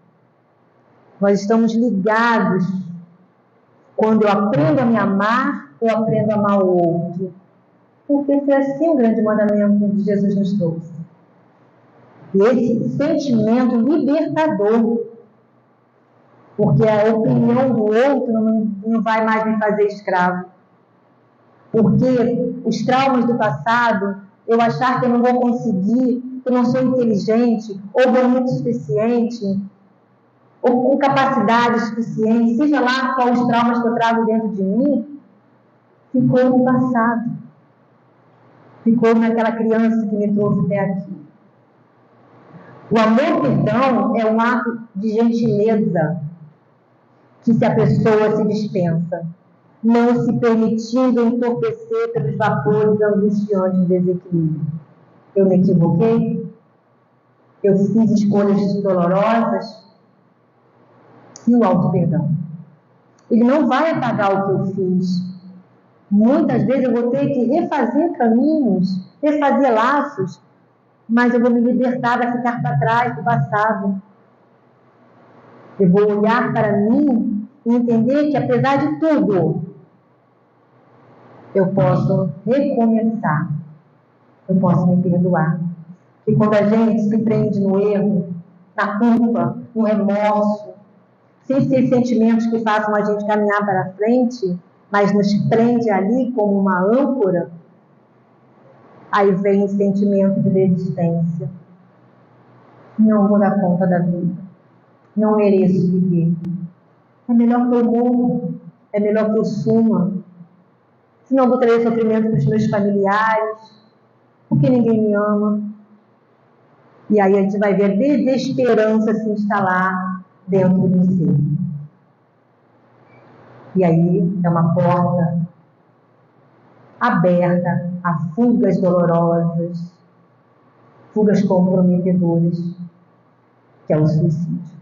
Nós estamos ligados. Quando eu aprendo a me amar, eu aprendo a amar o outro. Porque foi assim o grande mandamento que Jesus nos trouxe. E esse sentimento libertador. Porque a opinião do outro não vai mais me fazer escravo. Porque os traumas do passado, eu achar que eu não vou conseguir, que eu não sou inteligente, ou vou muito suficiente, ou com capacidade suficiente, seja lá quais os traumas que eu trago dentro de mim, ficou no passado. Ficou naquela criança que me trouxe até aqui. O amor-perdão é um ato de gentileza que se a pessoa se dispensa, não se permitindo entorpecer pelos vapores angustiantes do desequilíbrio. Eu me equivoquei? Eu fiz escolhas dolorosas? E o auto-perdão? Ele não vai apagar o que eu fiz. Muitas vezes eu vou ter que refazer caminhos, refazer laços, mas eu vou me libertar de ficar para trás do passado. Eu vou olhar para mim e entender que, apesar de tudo, eu posso recomeçar. Eu posso me perdoar. E quando a gente se prende no erro, na culpa, no remorso, sem esses sentimentos que façam a gente caminhar para frente, mas nos prende ali como uma âncora, aí vem o sentimento de desistência. Não vou dar conta da vida. Não mereço viver. É melhor que eu morra. É melhor que eu suma. Senão eu vou trazer sofrimento para os meus familiares. Porque ninguém me ama. E aí a gente vai ver a desesperança se instalar dentro do ser. E aí é uma porta aberta a fugas dolorosas, fugas comprometedoras, que é o suicídio.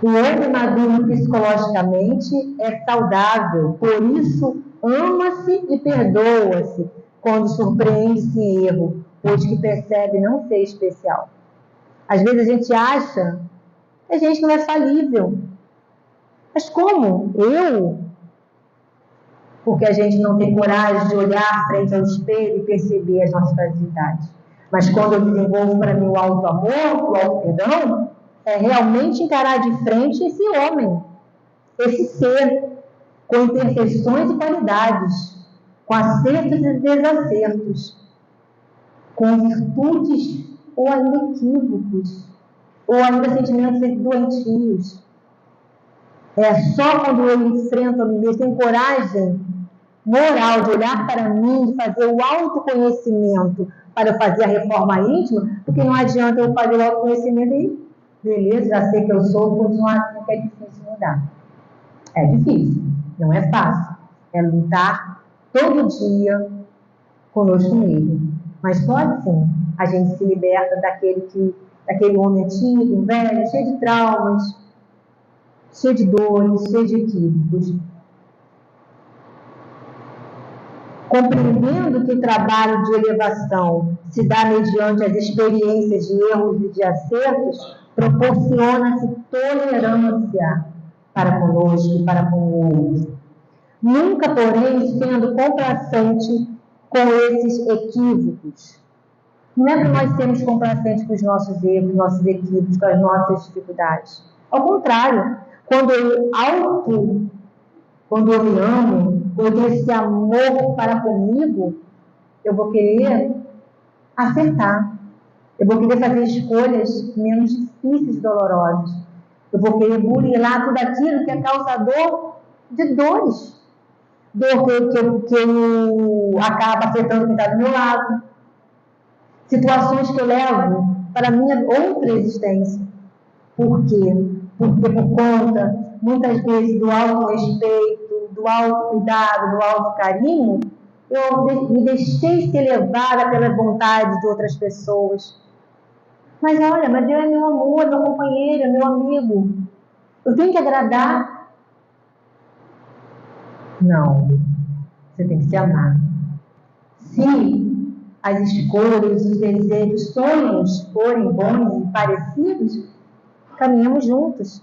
O homem maduro psicologicamente é saudável, por isso ama-se e perdoa-se quando surpreende-se em erro, pois que percebe não ser especial. Às vezes a gente acha que a gente não é falível. Mas como? Eu? Porque a gente não tem coragem de olhar frente ao espelho e perceber as nossas fragilidades. Mas quando eu desenvolvo para mim o auto-amor, o auto-perdão, é realmente encarar de frente esse homem, esse ser, com imperfeições e qualidades, com acertos e desacertos, com virtudes ou ainda equívocos, ou ainda sentimentos doentios. É só quando eu enfrento a mim mesmo, tenho coragem moral de olhar para mim, de fazer o autoconhecimento para eu fazer a reforma íntima, porque não adianta eu fazer o autoconhecimento e, beleza, já sei que eu sou, continuar assim, que é difícil mudar. É difícil, não é fácil. É lutar todo dia conosco mesmo. Mas só assim a gente se liberta daquele homem antigo, velho, cheio de traumas, cheio de dores, cheio de equívocos. Compreendendo que o trabalho de elevação se dá mediante as experiências de erros e de acertos, proporciona-se tolerância para conosco e para com o outro. Nunca, porém, sendo complacente com esses equívocos. Não é para nós sermos complacentes com os nossos erros, nossos equívocos, com as nossas dificuldades. Ao contrário, quando eu me amo, quando eu tenho esse amor para comigo, eu vou querer acertar. Eu vou querer fazer escolhas menos difíceis e dolorosas. Eu vou querer burilar tudo aquilo que é causador de dores. Dor que acaba afetando quem está do meu lado. Situações que eu levo para a minha outra existência. Por quê? Porque por conta, muitas vezes, do auto-respeito, do auto-cuidado, do auto-carinho, eu me deixei ser levada pela vontade de outras pessoas. Mas olha, mas eu é meu amor, meu companheiro, meu amigo. Eu tenho que agradar? Não. Você tem que se amar. Se as escolhas, os desejos, sonhos forem bons e parecidos, caminhamos juntos.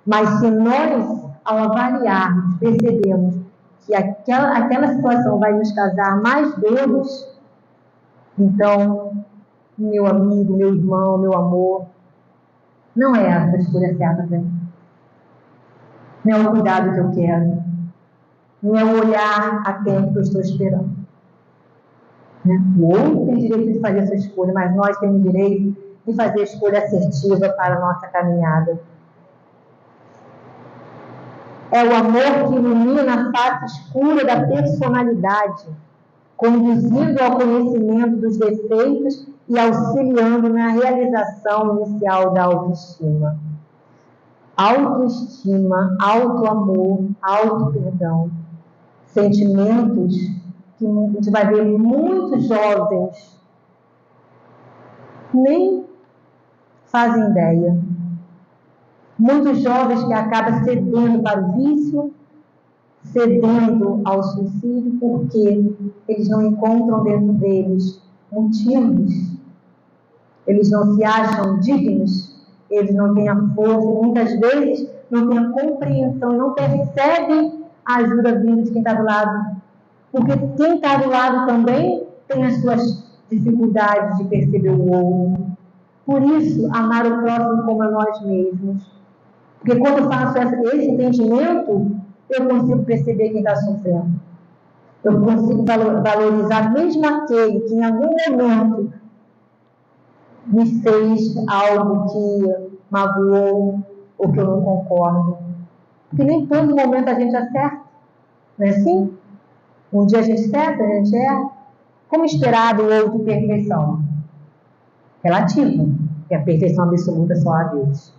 Mas se nós, ao avaliarmos, percebemos que aquela situação vai nos causar mais dores, então, meu amigo, meu irmão, meu amor, não é essa a escolha certa para mim. Não é o cuidado que eu quero. Não é o olhar atento que eu estou esperando. O outro tem direito de fazer a sua escolha, mas nós temos direito de fazer a escolha assertiva para a nossa caminhada. É o amor que ilumina a face escura da personalidade, conduzindo ao conhecimento dos defeitos e auxiliando na realização inicial da autoestima. Autoestima, autoamor, autoperdão. Sentimentos que a gente vai ver muitos jovens nem fazem ideia. Muitos jovens que acabam cedendo para o vício, cedendo ao suicídio, porque eles não encontram dentro deles motivos, eles não se acham dignos, eles não têm a força, muitas vezes não têm a compreensão, não percebem a ajuda vinda de quem está do lado. Porque quem está do lado também tem as suas dificuldades de perceber o outro. Por isso, amar o próximo como a nós mesmos. Porque quando eu faço esse entendimento, eu consigo perceber quem está sofrendo. Eu consigo valorizar mesmo aquele que em algum momento me fez algo que magoou ou que eu não concordo. Porque nem todo momento a gente acerta. Não é assim? Um dia a gente acerta, a gente erra. Como esperar do outro perfeição? Relativa. Porque a perfeição absoluta é só a Deus.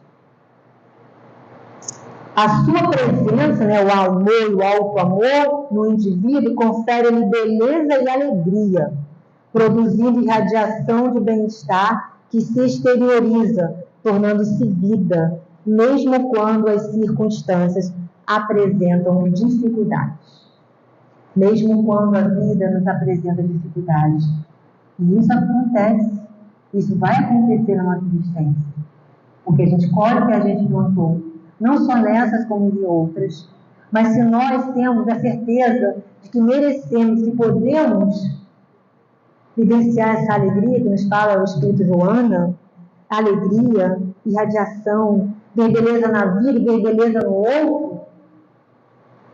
A sua presença, o amor e o auto-amor no indivíduo confere-lhe beleza e alegria, produzindo irradiação de bem-estar que se exterioriza, tornando-se vida, mesmo quando as circunstâncias apresentam dificuldades. Mesmo quando a vida nos apresenta dificuldades. E isso acontece, isso vai acontecer na nossa existência. Porque a gente colhe o que a gente plantou. não só nessas como em outras. Mas se nós temos a certeza de que merecemos e podemos vivenciar essa alegria que nos fala o Espírito Joana, alegria, irradiação, ver beleza na vida e ver beleza no outro,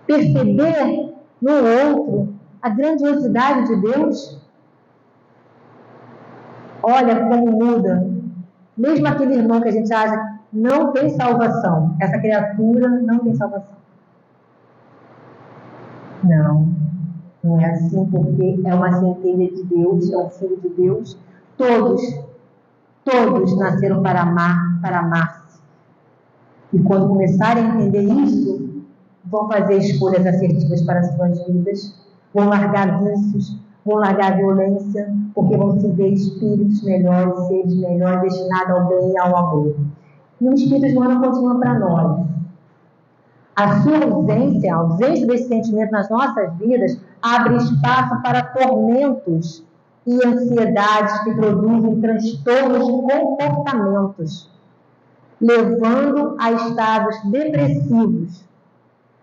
perceber no outro a grandiosidade de Deus, olha como muda. Mesmo aquele irmão que a gente acha que não tem salvação, essa criatura não tem salvação. Não é assim, porque é uma centelha de Deus, é um filho de Deus. Todos nasceram para amar, para amar-se. E quando começarem a entender isso, vão fazer escolhas assertivas para as suas vidas, vão largar vícios, vão largar a violência, porque vão se ver espíritos melhores, seres melhores, destinados ao bem e ao amor. E o Espírito de Joana continua para nós. A sua ausência, a ausência desse sentimento nas nossas vidas, abre espaço para tormentos e ansiedades que produzem transtornos de comportamentos, levando a estados depressivos.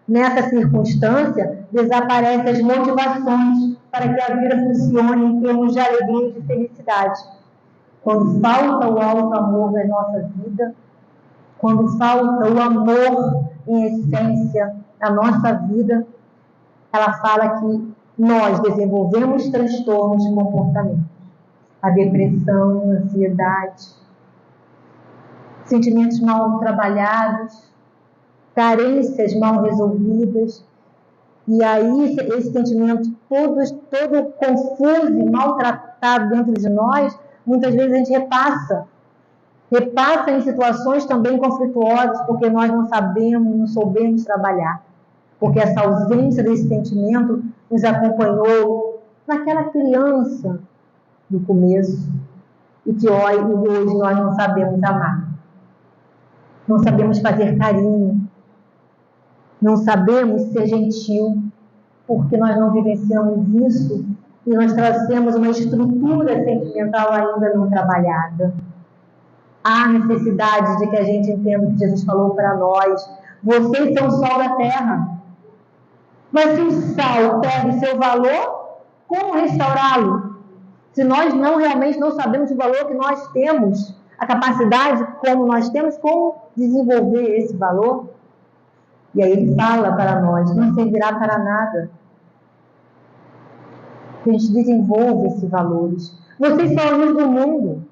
Nessa circunstância, desaparecem as motivações para que a vida funcione em termos de alegria e de felicidade. Quando falta o alto amor na nossa vida, quando falta o amor em essência na nossa vida, ela fala que nós desenvolvemos transtornos de comportamento. A depressão, a ansiedade, sentimentos mal trabalhados, carências mal resolvidas, e aí esse sentimento todo confuso e maltratado dentro de nós, muitas vezes a gente repassa em situações também conflituosas, porque nós não soubemos trabalhar, porque essa ausência desse sentimento nos acompanhou naquela criança do começo, e que hoje nós não sabemos amar, não sabemos fazer carinho, não sabemos ser gentil, porque nós não vivenciamos isso e nós trazemos uma estrutura sentimental ainda não trabalhada. Há necessidade de que a gente entenda o que Jesus falou para nós. Vocês são o sol da terra. Mas se o sal perde seu valor, como restaurá-lo? Se nós realmente não sabemos o valor que nós temos, a capacidade como nós temos, como desenvolver esse valor? E aí ele fala para nós, não servirá para nada. Que a gente desenvolva esses valores. Vocês são a luz do mundo.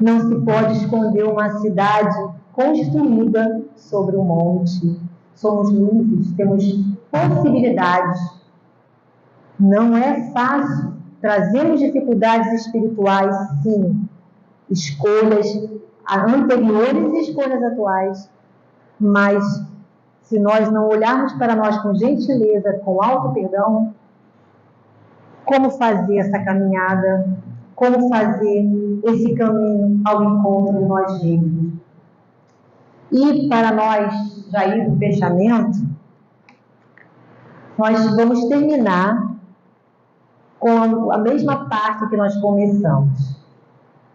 Não se pode esconder uma cidade construída sobre um monte. Somos luzes, temos possibilidades. Não é fácil. Trazemos dificuldades espirituais, sim. Escolhas anteriores e escolhas atuais. Mas, se nós não olharmos para nós com gentileza, com auto-perdão, como fazer essa caminhada, como fazer esse caminho ao encontro de nós mesmos. E para nós já ir para o fechamento, nós vamos terminar com a mesma parte que nós começamos.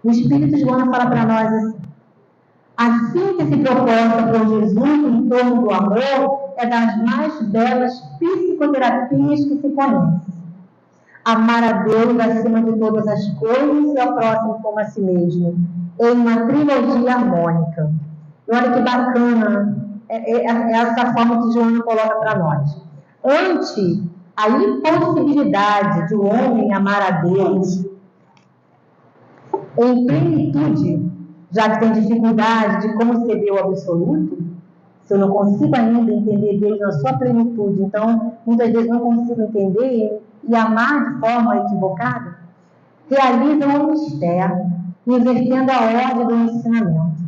O Espírito de Joana fala para nós assim: a síntese proposta por Jesus em torno do amor é das mais belas psicoterapias que se conhecem. Amar a Deus acima de todas as coisas e ao próximo como a si mesmo, em uma trilogia harmônica. E olha que bacana essa forma que Joana coloca para nós. Ante a impossibilidade de o homem amar a Deus em plenitude, já que tem dificuldade de como se vê o absoluto, se eu não consigo ainda entender Deus na sua plenitude, então muitas vezes não consigo entender e amar de forma equivocada, realiza um mistério, invertendo a ordem do ensinamento,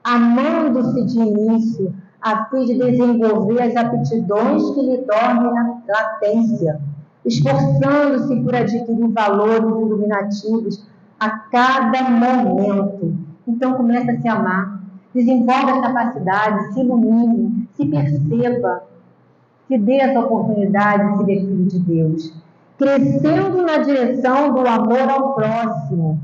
amando-se de início, a fim de desenvolver as aptidões que lhe dormem na latência, esforçando-se por adquirir valores iluminativos a cada momento. Então começa a se amar, desenvolve a capacidade, se ilumine, se perceba, se dê essa oportunidade de se ver filho de Deus, crescendo na direção do amor ao próximo,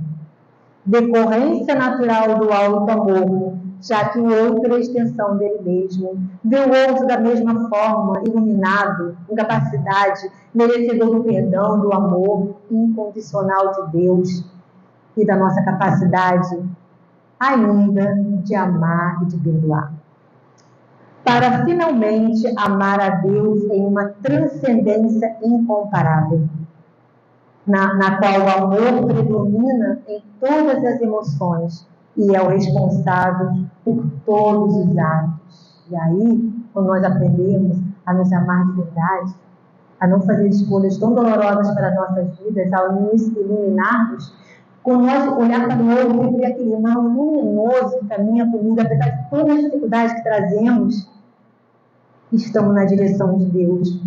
decorrência natural do alto amor, já que em outra extensão dele mesmo, vê o outro da mesma forma, iluminado, com capacidade, merecedor do perdão, do amor incondicional de Deus e da nossa capacidade ainda de amar e de perdoar. Para finalmente amar a Deus em uma transcendência incomparável, na qual o amor predomina em todas as emoções e é o responsável por todos os atos. E aí, quando nós aprendemos a nos amar de verdade, a não fazer escolhas tão dolorosas para as nossas vidas, ao nos iluminarmos, quando nós olhar para o outro e ver aquele irmão luminoso que caminha comigo, apesar de todas as dificuldades que trazemos, estamos na direção de Deus,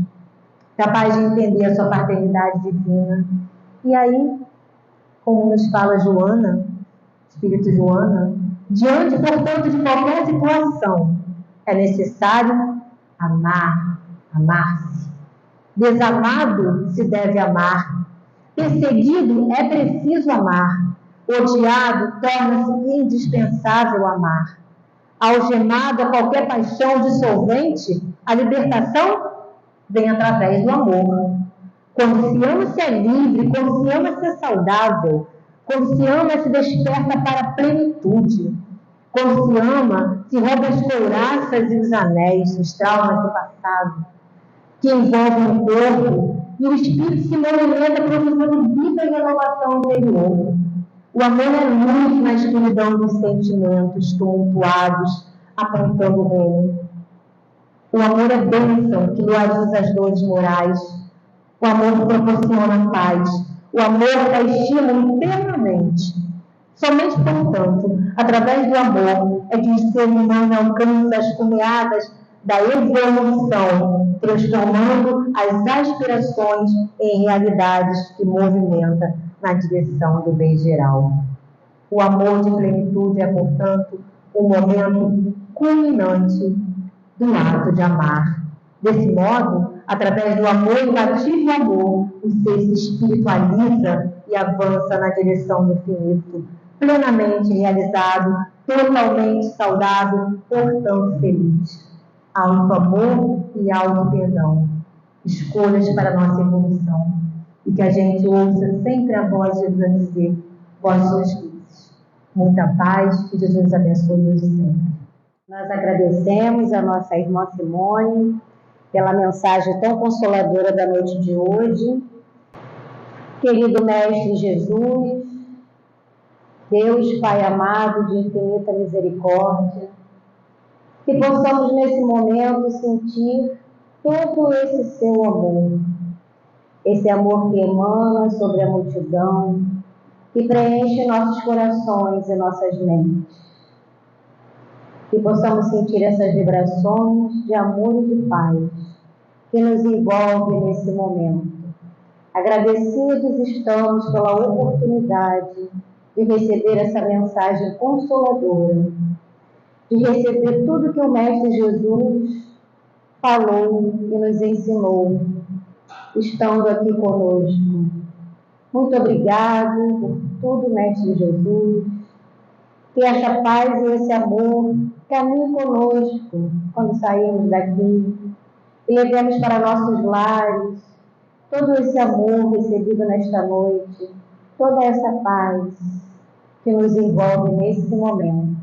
capaz de entender a sua paternidade divina. E aí, como nos fala Joana, Espírito Joana, diante, portanto, de qualquer situação, é necessário amar-se. Desamado se deve amar. Perseguido é preciso amar. Odiado torna-se indispensável amar. Algemado a qualquer paixão dissolvente, a libertação vem através do amor. Quando se ama, se é livre. Quando se ama, se é saudável. Quando se ama, se desperta para a plenitude. Quando se ama, se rouba as couraças e os anéis, os traumas do passado, que envolvem o corpo, e o espírito se movimenta produzindo vida e renovação interior. O amor é luz na escuridão dos sentimentos tumultuados, apontando o rumo. O amor é bênção que suaviza as dores morais. O amor proporciona paz. O amor é estímulo permanente. Somente, portanto, através do amor é que o ser humano alcança as cumeadas da evolução, transformando as aspirações em realidades que movimentam na direção do bem geral. O amor de plenitude é, portanto, o momento culminante do ato de amar. Desse modo, através do amor e do ativo amor, o ser se espiritualiza e avança na direção do infinito, plenamente realizado, totalmente saudável, portanto feliz. Auto-amor e auto-perdão. Escolhas para a nossa evolução. E que a gente ouça sempre a voz de Jesus a dizer: vós sois felizes. Muita paz e Jesus abençoe hoje sempre. Nós agradecemos a nossa irmã Simone pela mensagem tão consoladora da noite de hoje. Querido Mestre Jesus, Deus Pai amado de infinita misericórdia, que possamos nesse momento sentir todo esse seu amor, esse amor que emana sobre a multidão, que preenche nossos corações e nossas mentes. Que possamos sentir essas vibrações de amor e de paz que nos envolve nesse momento. Agradecidos estamos pela oportunidade de receber essa mensagem consoladora, de receber tudo que o Mestre Jesus falou e nos ensinou, estando aqui conosco. Muito obrigado por tudo, Mestre Jesus. Que essa paz e esse amor caminhem conosco quando sairmos daqui e levemos para nossos lares todo esse amor recebido nesta noite, toda essa paz que nos envolve nesse momento.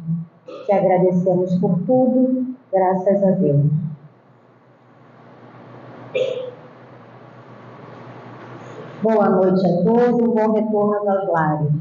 Te agradecemos por tudo, graças a Deus. Boa noite a todos, bom retorno aos lares.